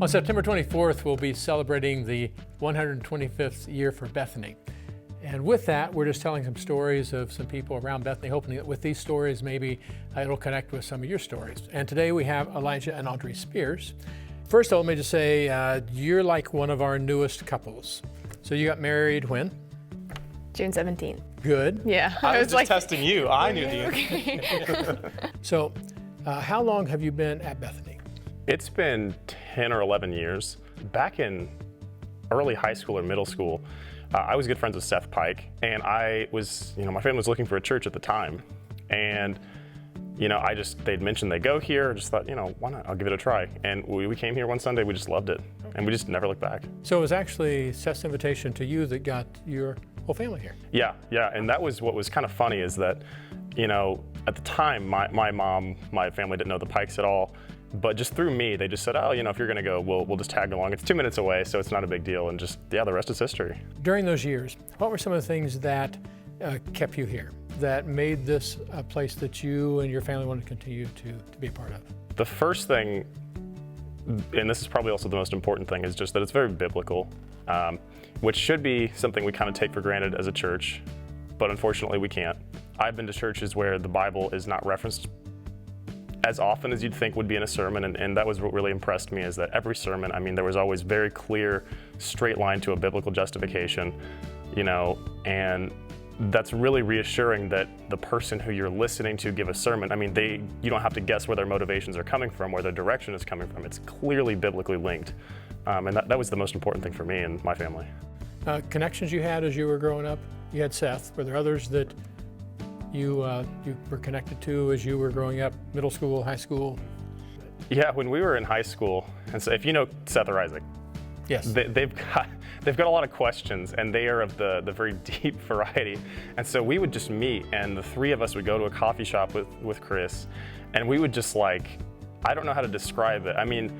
On September 24th, we'll be celebrating the 125th year for Bethany. And with that, we're just telling some stories of some people around Bethany, hoping that with these stories, maybe it'll connect with some of your stories. And today we have Elijah and Audrey Spears. First of all, let me just say, you're like one of our newest couples. So you got married when? June 17th. Good. Yeah. I was just testing you. I knew the answer. So how long have you been at Bethany? It's been 10 or 11 years. Back in early high school or middle school, I was good friends with Seth Pike, and my family was looking for a church at the time. And, they'd mentioned they go here, just thought, why not? I'll give it a try. And we came here one Sunday, we just loved it. And we just never looked back. So it was actually Seth's invitation to you that got your whole family here. Yeah. And that was what was kind of funny is that, at the time, my mom, my family didn't know the Pikes at all. But just through me, they just said, if you're going to go, we'll just tag along. It's 2 minutes away, so it's not a big deal. And the rest is history. During those years, what were some of the things that kept you here, that made this a place that you and your family wanted to continue to be a part of? The first thing, and this is probably also the most important thing, is just that it's very biblical, which should be something we kind of take for granted as a church, but unfortunately we can't. I've been to churches where the Bible is not referenced as often as you'd think would be in a sermon, and that was what really impressed me, is that every sermon, there was always very clear, straight line to a biblical justification, and that's really reassuring that the person who you're listening to give a sermon, you don't have to guess where their motivations are coming from, where their direction is coming from. It's clearly biblically linked, and that was the most important thing for me and my family. Connections you had as you were growing up? You had Seth. Were there others that you were connected to as you were growing up, middle school, high school? Yeah, when we were in high school, and so if you know Seth or Isaac, yes, they've got a lot of questions, and they are of the very deep variety. And so we would just meet, and the three of us would go to a coffee shop with Chris, and we would just I don't know how to describe it.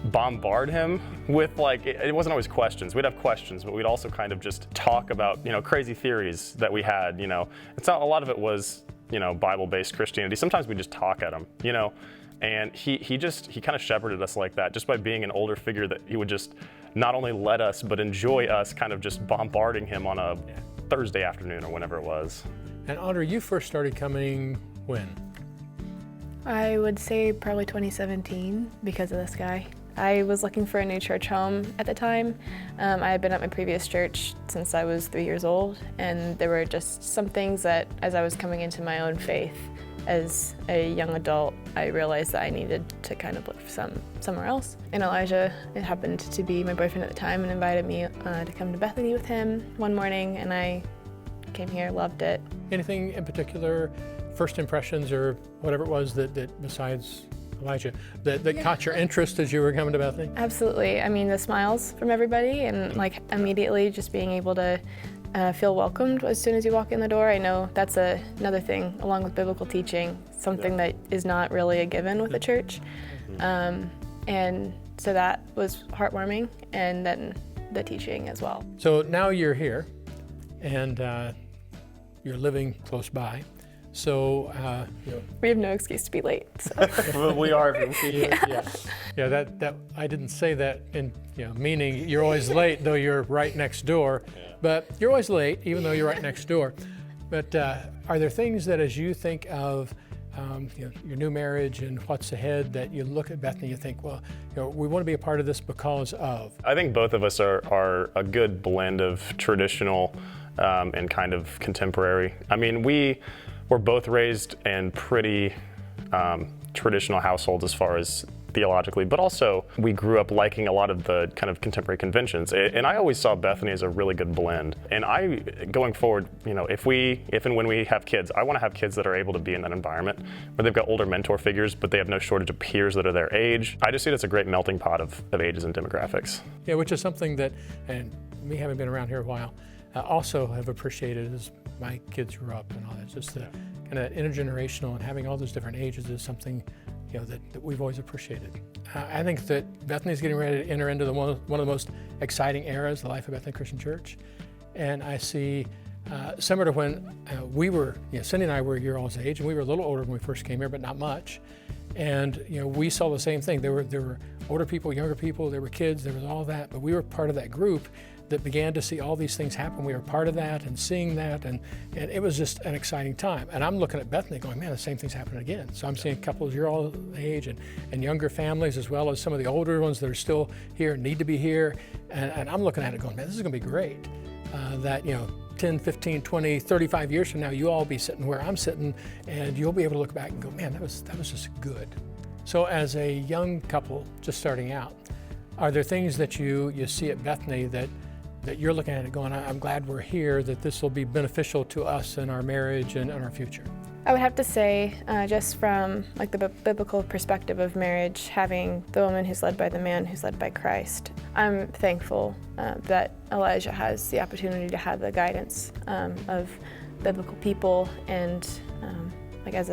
Bombard him with it wasn't always questions. We'd have questions, but we'd also kind of just talk about, crazy theories that we had, It's not, a lot of it was, Bible-based Christianity. Sometimes we just talk at him, and he kind of shepherded us like that, just by being an older figure, that he would just not only let us, but enjoy us kind of just bombarding him on a Thursday afternoon or whenever it was. And Audrey, you first started coming when? I would say probably 2017 because of this guy. I was looking for a new church home at the time. I had been at my previous church since I was 3 years old, and there were just some things that, as I was coming into my own faith as a young adult, I realized that I needed to kind of look for somewhere else. And Elijah, it happened to be my boyfriend at the time, and invited me to come to Bethany with him one morning, and I came here, loved it. Anything in particular, first impressions or whatever it was that besides Elijah, that caught your interest as you were coming to Bethany? Absolutely. The smiles from everybody, and immediately just being able to feel welcomed as soon as you walk in the door. I know that's another thing, along with biblical teaching, something that is not really a given with the church. And so that was heartwarming, and then the teaching as well. So now you're here, and you're living close by. So we have no excuse to be late. So. Well, we are. Yeah. That I didn't say that in meaning you're always late, though you're right next door. Yeah. But you're always late, even though you're right next door. But are there things that, as you think of your new marriage and what's ahead, that you look at Bethany, you think, well, we want to be a part of this because of? I think both of us are a good blend of traditional and kind of contemporary. We're both raised in pretty traditional households as far as theologically, but also we grew up liking a lot of the kind of contemporary conventions. And I always saw Bethany as a really good blend. And going forward, if and when we have kids, I want to have kids that are able to be in that environment where they've got older mentor figures, but they have no shortage of peers that are their age. I just see it as a great melting pot of ages and demographics. Yeah, which is something that, and me having been around here a while, also have appreciated as my kids grew up and all that. Just the kind of intergenerational and having all those different ages is something that we've always appreciated. I think that Bethany's getting ready to enter into one of the most exciting eras, the life of Bethany Christian Church. And I see similar to when we were, Cindy and I were your all's age, and we were a little older when we first came here, but not much. And we saw the same thing. There were older people, younger people, there were kids, there was all that, but we were part of that group that began to see all these things happen. We were part of that and seeing that, and it was just an exciting time. And I'm looking at Bethany going, man, the same thing's happening again. So I'm seeing couples your all age and younger families, as well as some of the older ones that are still here, need to be here. And I'm looking at it going, man, this is gonna be great. That 10, 15, 20, 35 years from now, you'll all be sitting where I'm sitting, and you'll be able to look back and go, man, that was just good. So as a young couple just starting out, are there things that you see at Bethany that you're looking at it going, I'm glad we're here, that this will be beneficial to us in our marriage and in our future? I would have to say, just from like the biblical perspective of marriage, having the woman who's led by the man who's led by Christ, I'm thankful that Elijah has the opportunity to have the guidance of biblical people, and like as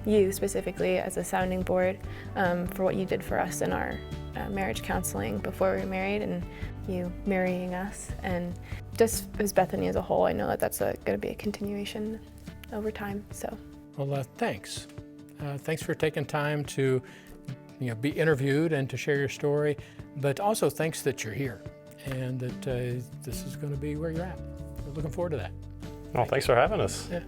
you specifically as a sounding board for what you did for us in our marriage counseling before we were married, and you marrying us, and just as Bethany as a whole, I know that that's going to be a continuation over time. So, well, thanks. Thanks for taking time to be interviewed and to share your story, but also thanks that you're here and that this is going to be where you're at. We're looking forward to that. Well, thanks for having us. Yeah.